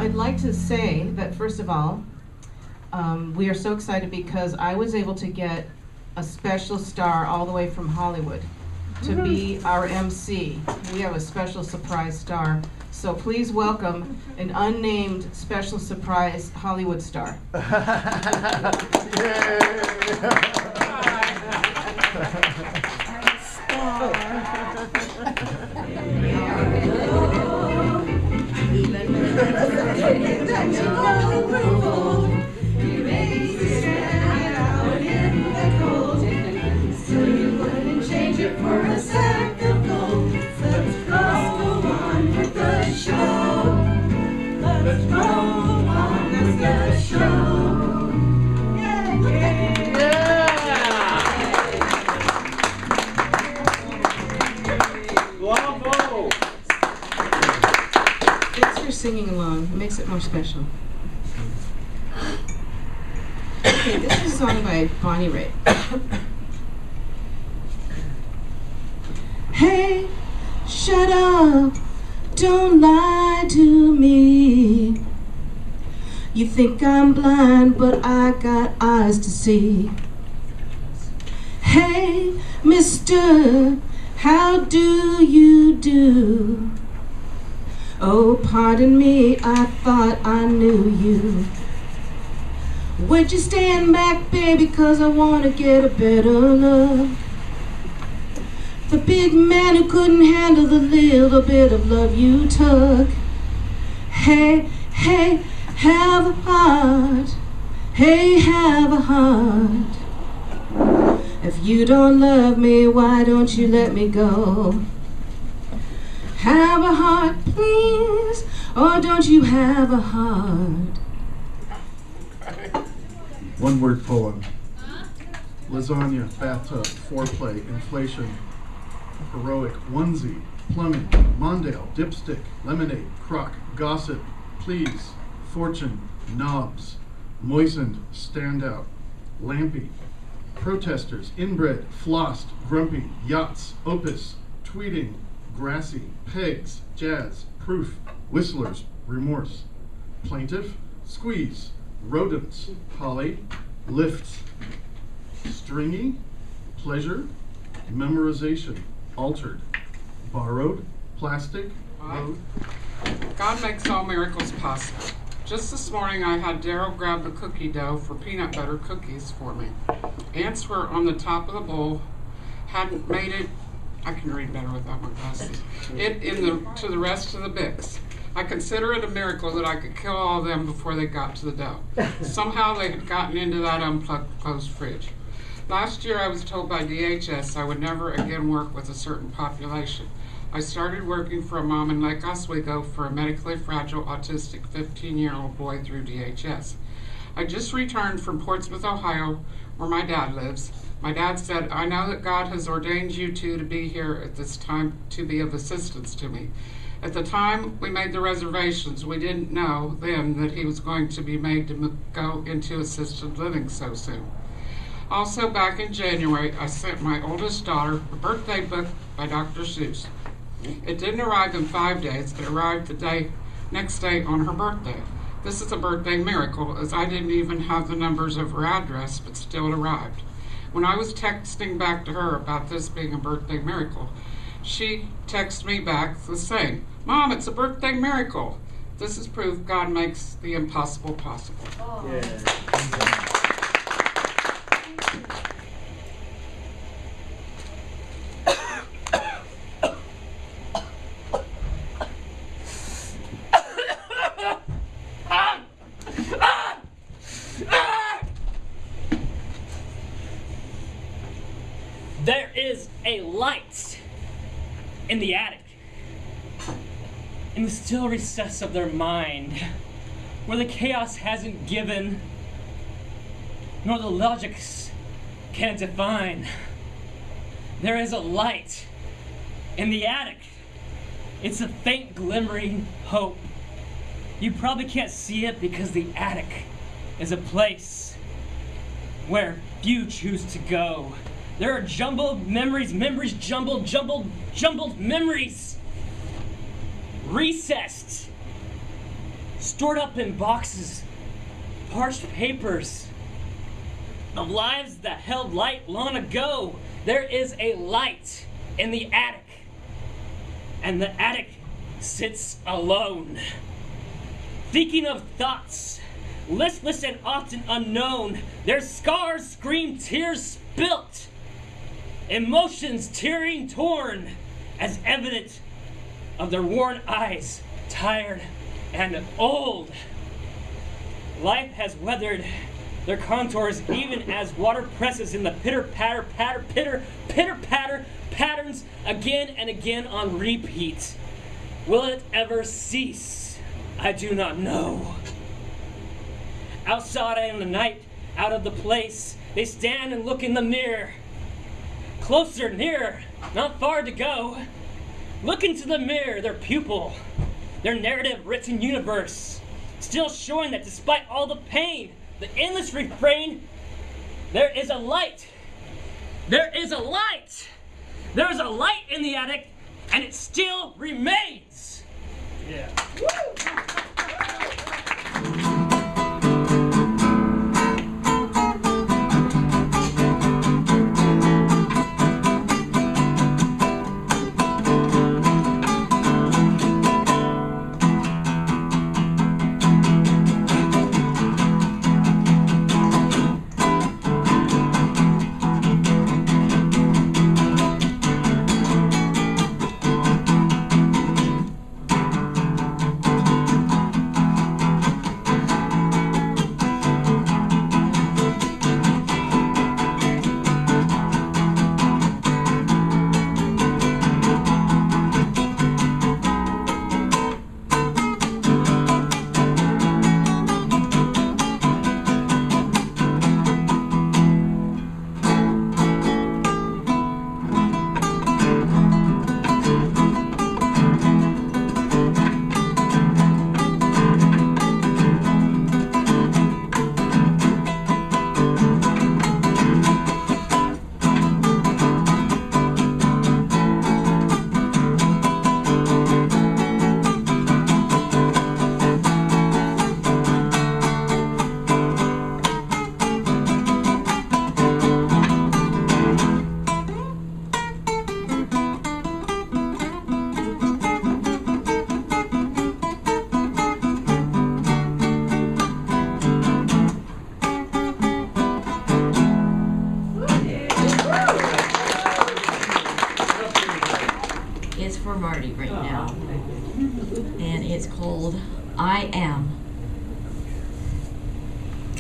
I'd like to say that, first of all, we are so excited because I was able to get a special star all the way from Hollywood to be our MC. We have a special surprise star. So please welcome an unnamed special surprise Hollywood star. For a sack of gold, let's go on with the show. Let's go on with the show. Bravo! Thanks for singing along. It makes it more special. Okay, this is a song by Bonnie Raitt. Hey, shut up, don't lie to me. You think I'm blind, but I got eyes to see. Hey, mister, how do you do? Oh, pardon me, I thought I knew you. Would you stand back, baby, 'cause I wanna get a better look. The big man who couldn't handle the little bit of love you took. Hey, hey, have a heart. Hey, have a heart. If you don't love me, why don't you let me go? Have a heart, please, or don't you have a heart? One-word poem. Lasagna, bathtub, foreplay, inflation, heroic, onesie, plumbing, Mondale, dipstick, lemonade, crock, gossip, please, fortune, knobs, moistened, standout, lampy, protesters, inbred, flossed, grumpy, yachts, opus, tweeting, grassy, pegs, jazz, proof, whistlers, remorse, plaintiff, squeeze, rodents, holly, lifts, stringy, pleasure, memorization, altered, borrowed, plastic, road. God makes all miracles possible. Just this morning I had Daryl grab the cookie dough for peanut butter cookies for me. Ants were on the top of the bowl, hadn't made it, I can read better without my glasses, to the rest of the Bix. I consider it a miracle that I could kill all of them before they got to the dough. Somehow they had gotten into that unplugged closed fridge. Last year I was told by DHS I would never again work with a certain population. I started working for a mom in Lake Oswego for a medically fragile autistic 15-year-old boy through DHS. I just returned from Portsmouth, Ohio, where my dad lives. My dad said, I know that God has ordained you two to be here at this time to be of assistance to me. At the time we made the reservations, we didn't know then that he was going to be made to go into assisted living so soon. Also, back in January, I sent my oldest daughter a birthday book by Dr. Seuss. It didn't arrive in 5 days. It arrived the next day on her birthday. This is a birthday miracle, as I didn't even have the numbers of her address, but still it arrived. When I was texting back to her about this being a birthday miracle, she texted me back the same. Mom, it's a birthday miracle. This is proof God makes the impossible possible. Oh. Yeah. There is a light in the attic, in the still recess of their mind, where the chaos hasn't given, nor the logics can define. There is a light in the attic. It's a faint glimmering hope. You probably can't see it because the attic is a place where few choose to go. There are jumbled memories, jumbled memories. Recessed, stored up in boxes, parched papers of lives that held light long ago. There is a light in the attic, and the attic sits alone, thinking of thoughts, listless and often unknown. Their scars scream, tears spilt, emotions tearing torn, as evident of their worn eyes, tired and old. Life has weathered their contours even as water presses in the pitter-patter, pitter-patter patterns again and again on repeat. Will it ever cease? I do not know. Outside in the night, out of the place, they stand and look in the mirror. Closer, nearer, not far to go. Look into the mirror, their pupil, their narrative-written universe, still showing that despite all the pain, the endless refrain, there is a light. There is a light. There is a light in the attic, and it still remains. Yeah.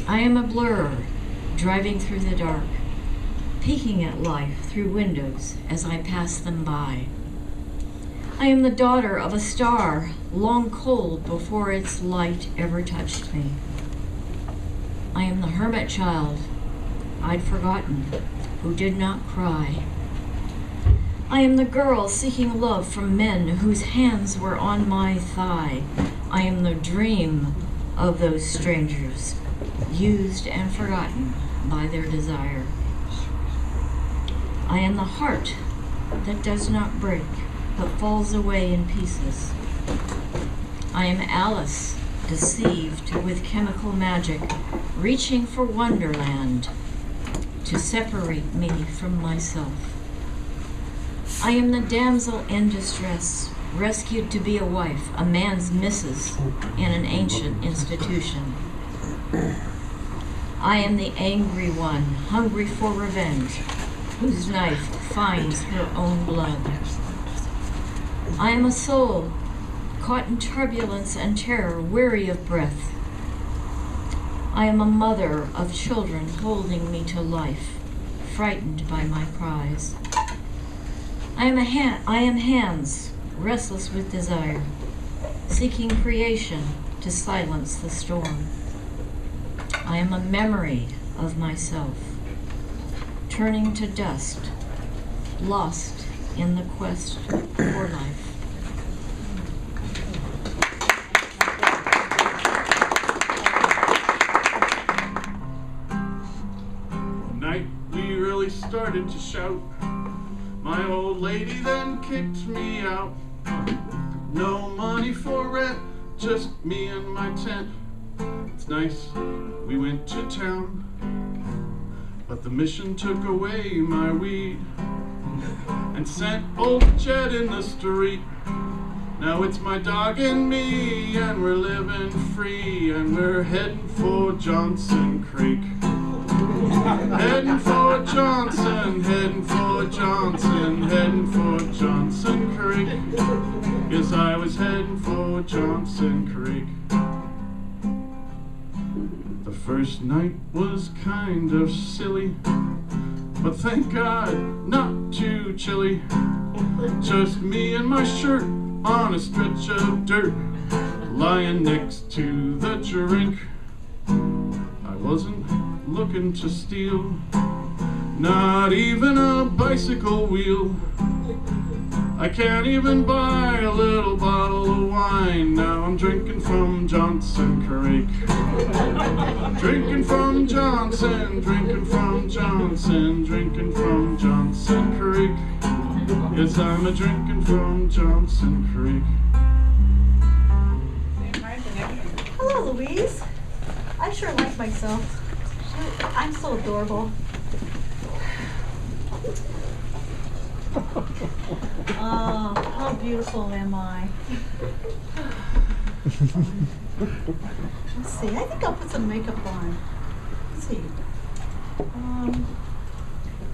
I am a blur, driving through the dark, peeking at life through windows as I pass them by. I am the daughter of a star, long cold before its light ever touched me. I am the hermit child I'd forgotten, who did not cry. I am the girl seeking love from men whose hands were on my thigh. I am the dream of those strangers, used and forgotten by their desire. I am the heart that does not break, but falls away in pieces. I am Alice, deceived with chemical magic, reaching for Wonderland to separate me from myself. I am the damsel in distress, rescued to be a wife, a man's missus in an ancient institution. I am the angry one, hungry for revenge, whose knife finds her own blood. I am a soul, caught in turbulence and terror, weary of breath. I am a mother of children holding me to life, frightened by my cries. I am hands, restless with desire, seeking creation to silence the storm. I am a memory of myself, turning to dust, lost in the quest for life. One night we really started to shout. My old lady then kicked me out. No money for rent, just me and my tent. It's nice, we went to town, but the mission took away my weed and sent old Jed in the street. Now it's my dog and me, and we're living free, and we're heading for Johnson Creek. Heading for Johnson, heading for Johnson, heading for Johnson Creek. Yes, I was heading for Johnson Creek. The first night was kind of silly, but thank God not too chilly. Just me and my shirt on a stretch of dirt, lying next to the drink. I wasn't looking to steal, not even a bicycle wheel. I can't even buy a little bottle of wine. Now I'm drinking from Johnson Creek. Drinking from Johnson, drinking from Johnson, drinking from Johnson Creek. Yes, I'm a drinking from Johnson Creek. Hello, Louise. I sure like myself. I'm so adorable. Oh, how beautiful am I? Let's see, I think I'll put some makeup on. Let's see.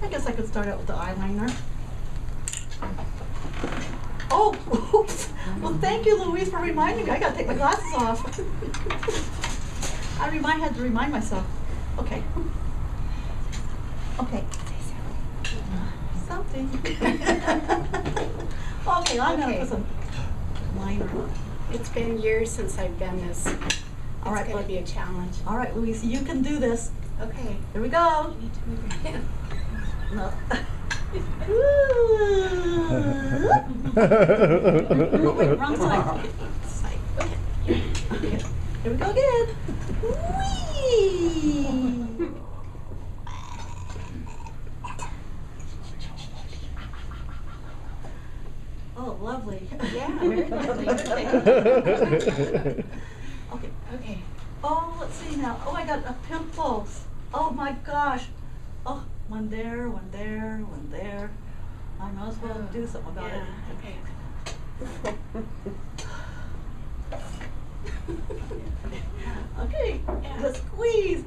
I guess I could start out with the eyeliner. Oh, oops. Well, thank you, Louise, for reminding me. I gotta take my glasses off. I had to remind myself. Okay. Okay. Something. Okay, I'm gonna put some liner on. It's been years since I've done this. All right, it's gonna be a challenge. All right, Louise, you can do this. Okay. Here we go. You need to move your hand. No. Oh, wait, wrong side. Okay. Here we go again. Whee! Oh, lovely. Yeah, very lovely. Okay. Okay. Oh, let's see now. Oh, I got a pimple. Oh my gosh. Oh, one there, one there, one there. I might as well do something about it. Okay. Okay, let's squeeze.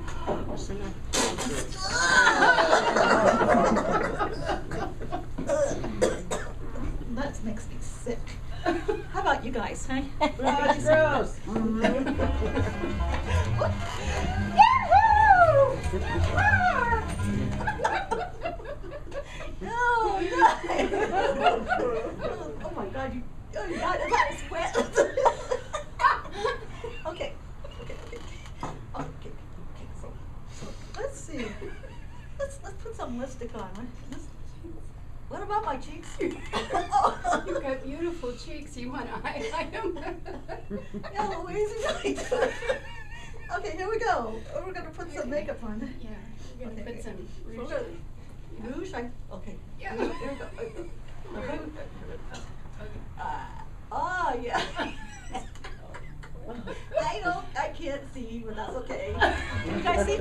That makes me sick. How about you guys, huh? That's gross. Oh, oh my God, oh God, I'm sweat. Okay. So let's see. Let's put some lipstick on. What about my cheeks? You've got beautiful cheeks. You want to highlight them? Yeah, Louise is right. Okay, here we go. We're gonna put some makeup on. Yeah, we're going to put some rouge. Rouge? Okay. Yeah. Here we go. Oh, yeah. I can't see, but that's okay. You guys see?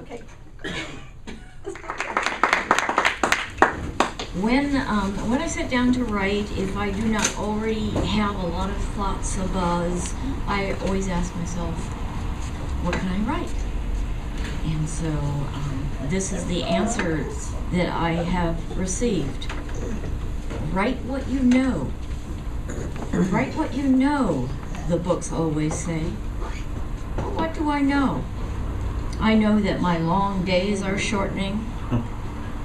Okay. When I sit down to write, if I do not already have a lot of thoughts abuzz, I always ask myself, what can I write? And so this is the answer that I have received. Write what you know. Write what you know, the books always say. Well, what do I know? I know that my long days are shortening,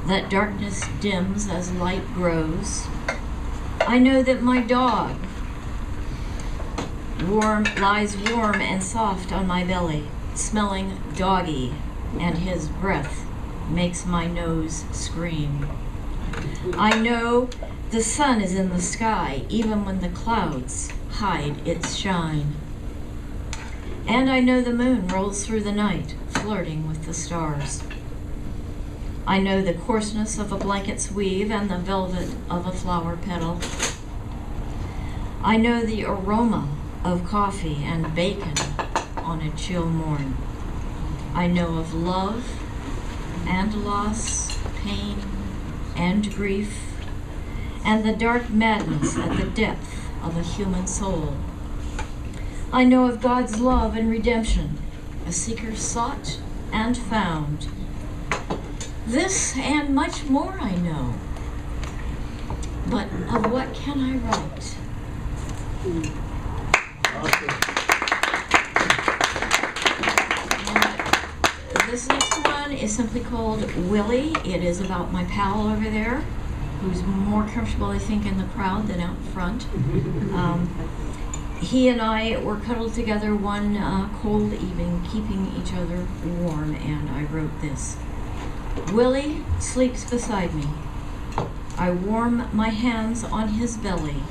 that darkness dims as light grows. I know that my dog lies warm and soft on my belly, smelling doggy, and his breath makes my nose scream. I know the sun is in the sky, even when the clouds hide its shine. And I know the moon rolls through the night, flirting with the stars. I know the coarseness of a blanket's weave and the velvet of a flower petal. I know the aroma of coffee and bacon on a chill morn. I know of love and loss, pain and grief, and the dark madness at the depth of a human soul. I know of God's love and redemption, a seeker sought and found. This and much more I know, but of what can I write? And this next one is simply called Willy. It is about my pal over there, who's more comfortable, I think, in the crowd than out front. He and I were cuddled together one cold evening, keeping each other warm, and I wrote this. Willy sleeps beside me. I warm my hands on his belly.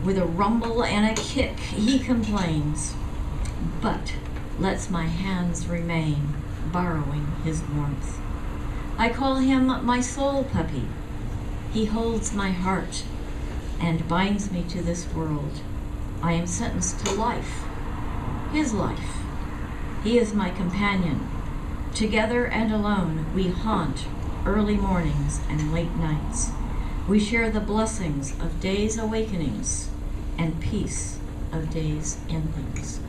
With a rumble and a kick, he complains, but lets my hands remain, borrowing his warmth. I call him my soul puppy. He holds my heart and binds me to this world. I am sentenced to life, his life. He is my companion. Together and alone, we haunt early mornings and late nights. We share the blessings of days' awakenings and peace of days' endings.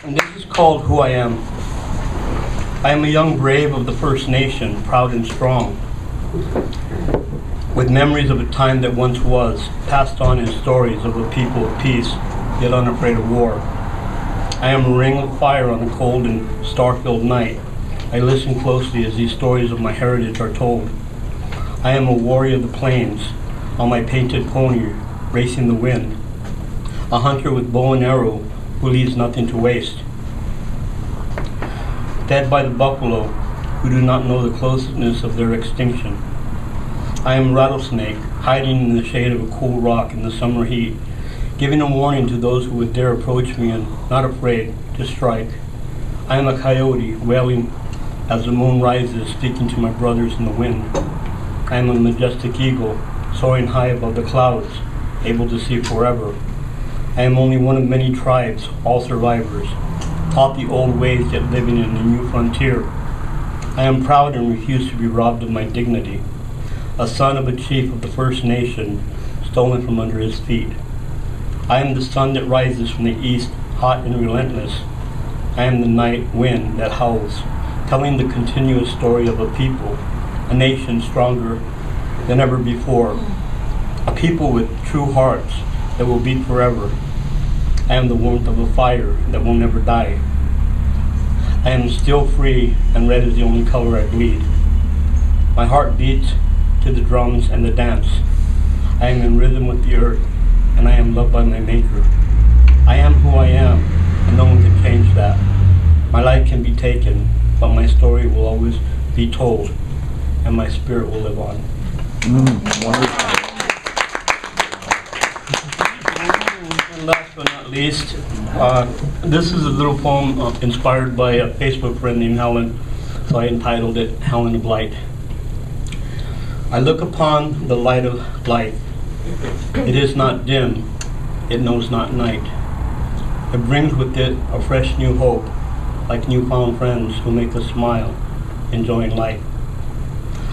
And this is called Who I Am. I am a young brave of the First Nation, proud and strong, with memories of a time that once was, passed on in stories of a people of peace, yet unafraid of war. I am a ring of fire on a cold and star-filled night. I listen closely as these stories of my heritage are told. I am a warrior of the plains, on my painted pony, racing the wind. A hunter with bow and arrow, who leaves nothing to waste. Fed by the buffalo, who do not know the closeness of their extinction. I am a rattlesnake, hiding in the shade of a cool rock in the summer heat, giving a warning to those who would dare approach me and not afraid to strike. I am a coyote, wailing as the moon rises, speaking to my brothers in the wind. I am a majestic eagle, soaring high above the clouds, able to see forever. I am only one of many tribes, all survivors, taught the old ways yet living in the new frontier. I am proud and refuse to be robbed of my dignity, a son of a chief of the First Nation, stolen from under his feet. I am the sun that rises from the east, hot and relentless. I am the night wind that howls, telling the continuous story of a people, a nation stronger than ever before, a people with true hearts that will beat forever. I am the warmth of a fire that will never die. I am still free, and red is the only color I bleed. My heart beats to the drums and the dance. I am in rhythm with the earth, and I am loved by my maker. I am who I am, and no one can change that. My life can be taken, but my story will always be told, and my spirit will live on. Wonderful. And last but not least, this is a little poem inspired by a Facebook friend named Helen, so I entitled it Helen of Light. I look upon the light of life. It is not dim, it knows not night. It brings with it a fresh new hope, like newfound friends who make us smile, enjoying life.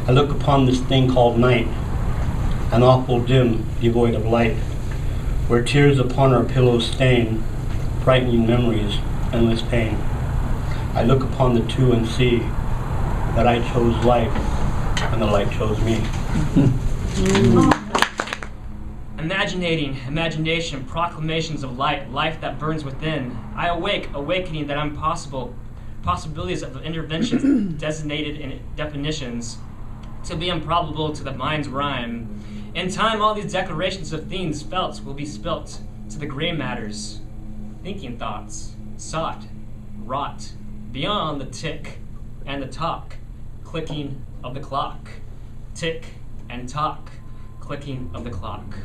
I look upon this thing called night, an awful dim, devoid of light, where tears upon our pillows stain, frightening memories, endless pain. I look upon the two and see that I chose life, and the light chose me. Imagination, proclamations of light, life that burns within. I awake, awakening that I'm possible, possibilities of interventions designated in definitions, to be improbable to the mind's rhyme. In time, all these declarations of things felt will be spilt to the gray matters, thinking thoughts, sought, wrought, beyond the tick and the talk, clicking of the clock, tick and talk, clicking of the clock.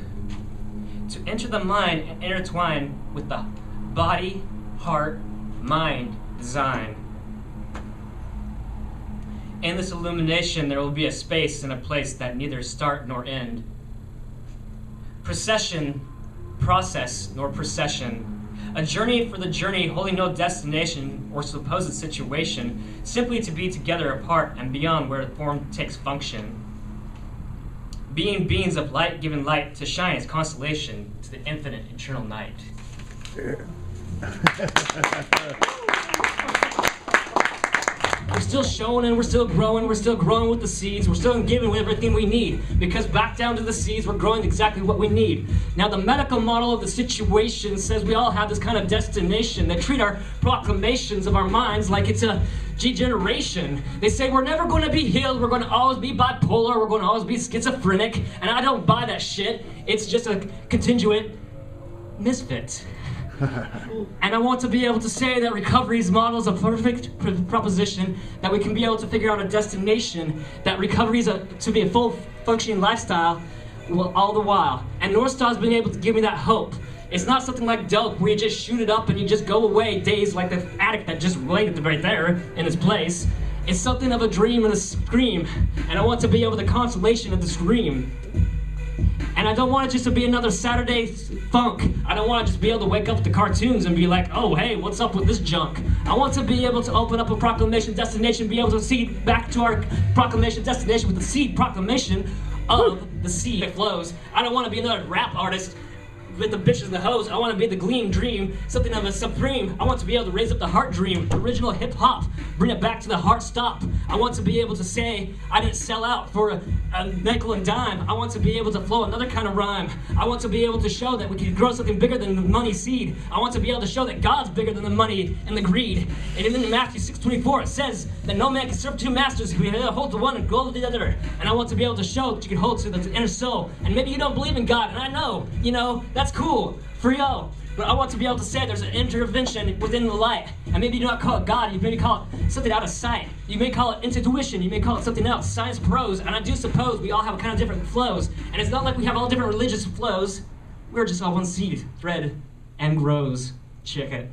To enter the mind and intertwine with the body, heart, mind, design. In this illumination, there will be a space and a place that neither start nor end. Procession, process, nor procession. A journey for the journey, holding no destination or supposed situation, simply to be together apart and beyond where the form takes function. Being beings of light, given light to shine as constellation to the infinite eternal night. We're still showing and we're still growing with the seeds, we're still giving everything we need, because back down to the seeds, we're growing exactly what we need. Now the medical model of the situation says we all have this kind of destination. They treat our proclamations of our minds like it's a degeneration. They say we're never going to be healed, we're going to always be bipolar, we're going to always be schizophrenic, and I don't buy that shit. It's just a contingent misfit. And I want to be able to say that recovery's model is a perfect proposition, that we can be able to figure out a destination, that recovery is to be a full functioning lifestyle all the while. And NorthStar's been able to give me that hope. It's not something like dope where you just shoot it up and you just go away dazed like the addict that just laid it right there in its place. It's something of a dream and a scream, and I want to be able the consolation of the scream. And I don't want it just to be another Saturday funk. I don't want to just be able to wake up to cartoons and be like, oh, hey, what's up with this junk? I want to be able to open up a proclamation destination, be able to see back to our proclamation destination with the seed proclamation of the seed that flows. I don't want to be another rap artist with the bitches and the hoes. I want to be the gleam dream, something of a supreme. I want to be able to raise up the heart dream, original hip hop, bring it back to the heart stop. I want to be able to say I didn't sell out for a nickel and dime. I want to be able to flow another kind of rhyme. I want to be able to show that we can grow something bigger than the money seed. I want to be able to show that God's bigger than the money and the greed. And in Matthew 6:24 it says that no man can serve two masters. We hold to one and go to the other. And I want to be able to show that you can hold to the inner soul. And maybe you don't believe in God, and I know, that's cool for y'all. But I want to be able to say there's an intervention within the light. And maybe you do not call it God, you maybe call it something out of sight. You may call it intuition, you may call it something else, science prose. And I do suppose we all have kind of different flows. And it's not like we have all different religious flows. We're just all one seed, thread, and grows. Check it.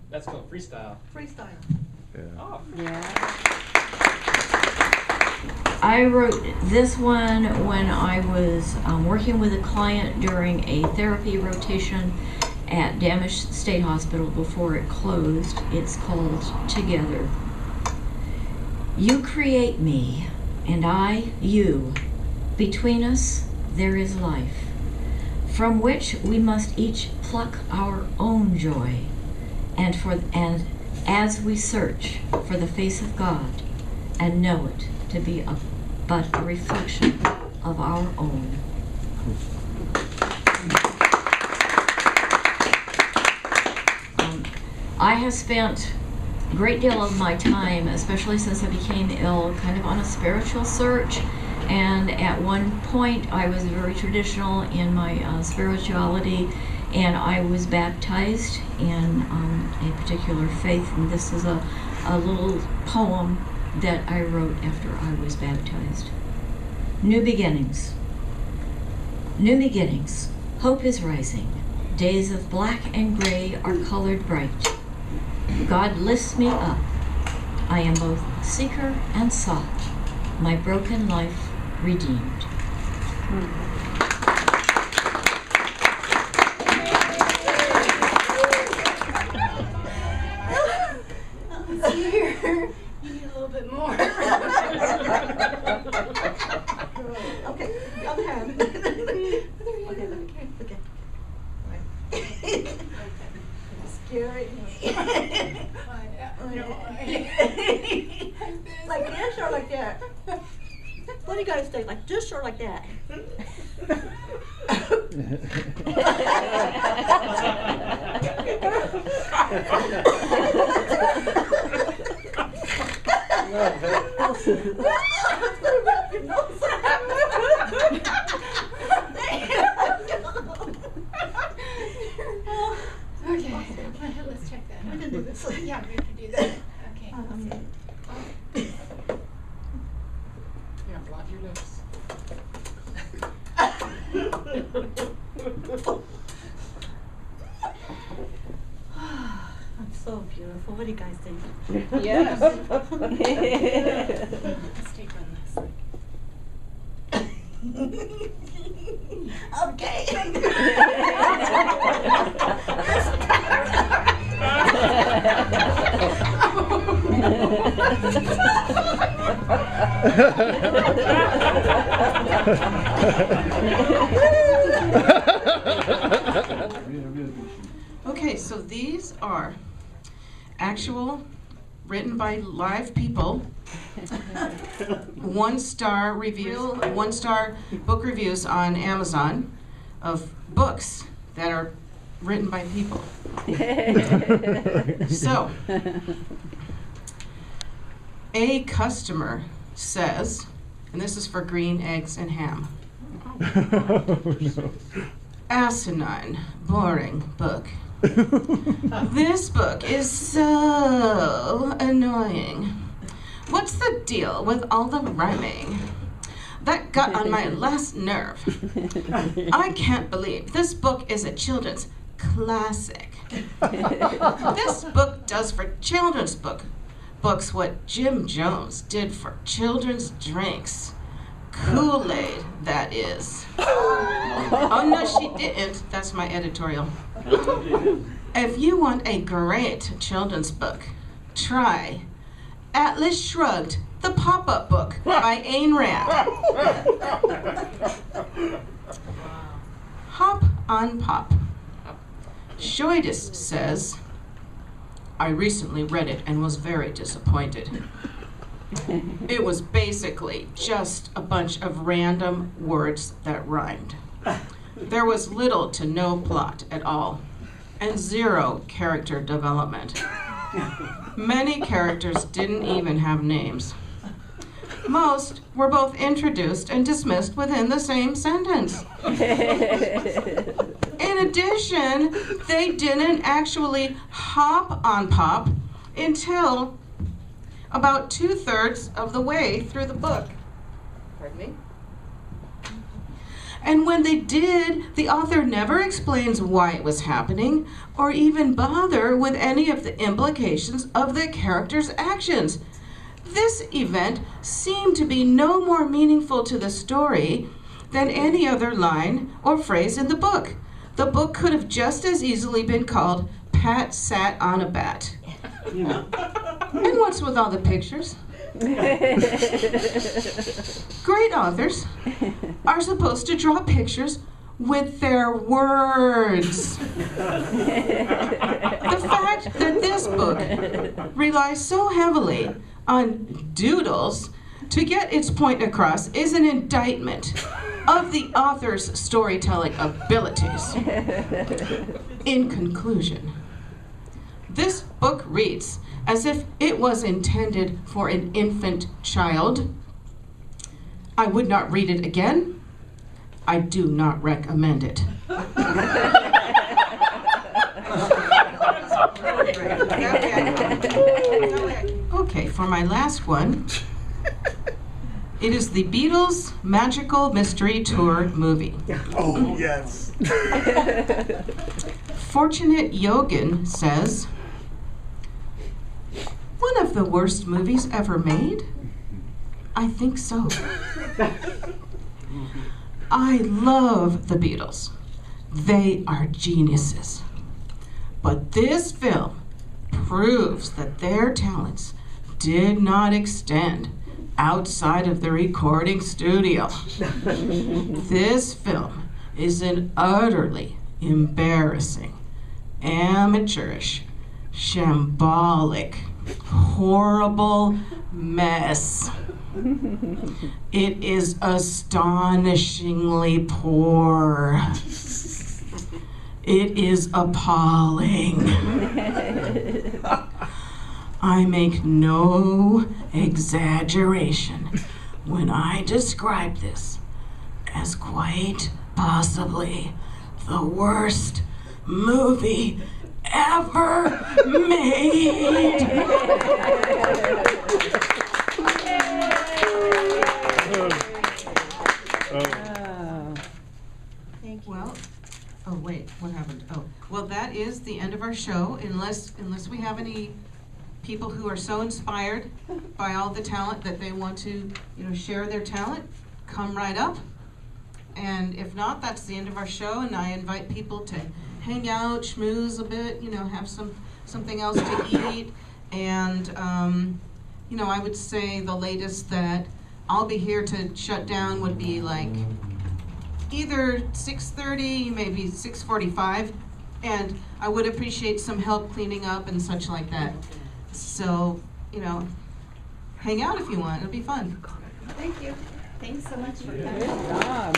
That's called freestyle. Freestyle. Yeah. Oh. Yeah. I wrote this one when I was working with a client during a therapy rotation at Damage State Hospital before it closed. It's called Together. You create me, and I you. Between us there is life, from which we must each pluck our own joy. And as we search for the face of God and know it to be but a reflection of our own. I have spent a great deal of my time, especially since I became ill, kind of on a spiritual search. And at one point I was very traditional in my spirituality, and I was baptized in a particular faith, and this is a little poem that I wrote after I was baptized. New beginnings. New beginnings. Hope is rising. Days of black and gray are colored bright. God lifts me up. I am both seeker and sought, my broken life redeemed. Here, you need a little bit more. Okay, the other hand. Okay. Right. Scary. Like this or like that? What do you guys think? Like this or like that? Okay, let's check that. We can do this. Yeah, we can. I'm so beautiful. What do you guys think? Yes. Let's take on this. Okay. Okay, so these are actual, written by live people, 1-star review, 1-star book reviews on Amazon of books that are written by people. So, a customer says, and this is for green eggs and ham. Asinine, boring book. This book is so annoying. What's the deal with all the rhyming? That got on my last nerve. I can't believe this book is a children's classic. This book does for children's books what Jim Jones did for children's drinks. Kool-Aid, that is. Oh, no, she didn't. That's my editorial. If you want a great children's book, try Atlas Shrugged, the Pop-Up Book by Ayn Rand. Hop on Pop. Shoidis says, I recently read it and was very disappointed. It was basically just a bunch of random words that rhymed. There was little to no plot at all, and zero character development. Many characters didn't even have names. Most were both introduced and dismissed within the same sentence. In addition, they didn't actually hop on Pop until about 2/3 of the way through the book. Pardon me? And when they did, the author never explains why it was happening or even bother with any of the implications of the character's actions. This event seemed to be no more meaningful to the story than any other line or phrase in the book. The book could have just as easily been called Pat Sat on a Bat. And what's with all the pictures? Great authors are supposed to draw pictures with their words. The fact that this book relies so heavily on doodles to get its point across is an indictment of the author's storytelling abilities. In conclusion, this book reads as if it was intended for an infant child. I would not read it again. I do not recommend it. Okay, for my last one, it is the Beatles Magical Mystery Tour movie. Oh, yes. Fortunate Yogan says, one of the worst movies ever made? I think so. I love the Beatles. They are geniuses. But this film proves that their talents did not extend outside of the recording studio. This film is an utterly embarrassing, amateurish, shambolic, horrible mess. It is astonishingly poor. It is appalling. I make no exaggeration when I describe this as quite possibly the worst movie ever made. Well, oh wait, what happened? Oh, well, that is the end of our show, unless we have any people who are so inspired by all the talent that they want to, share their talent, come right up. And if not, that's the end of our show, and I invite people to hang out, schmooze a bit, have something else to eat. And, I would say the latest that I'll be here to shut down would be like either 6:30, maybe 6:45, and I would appreciate some help cleaning up and such like that. So, hang out if you want. It'll be fun. Thank you. Thanks so much for coming. Good job.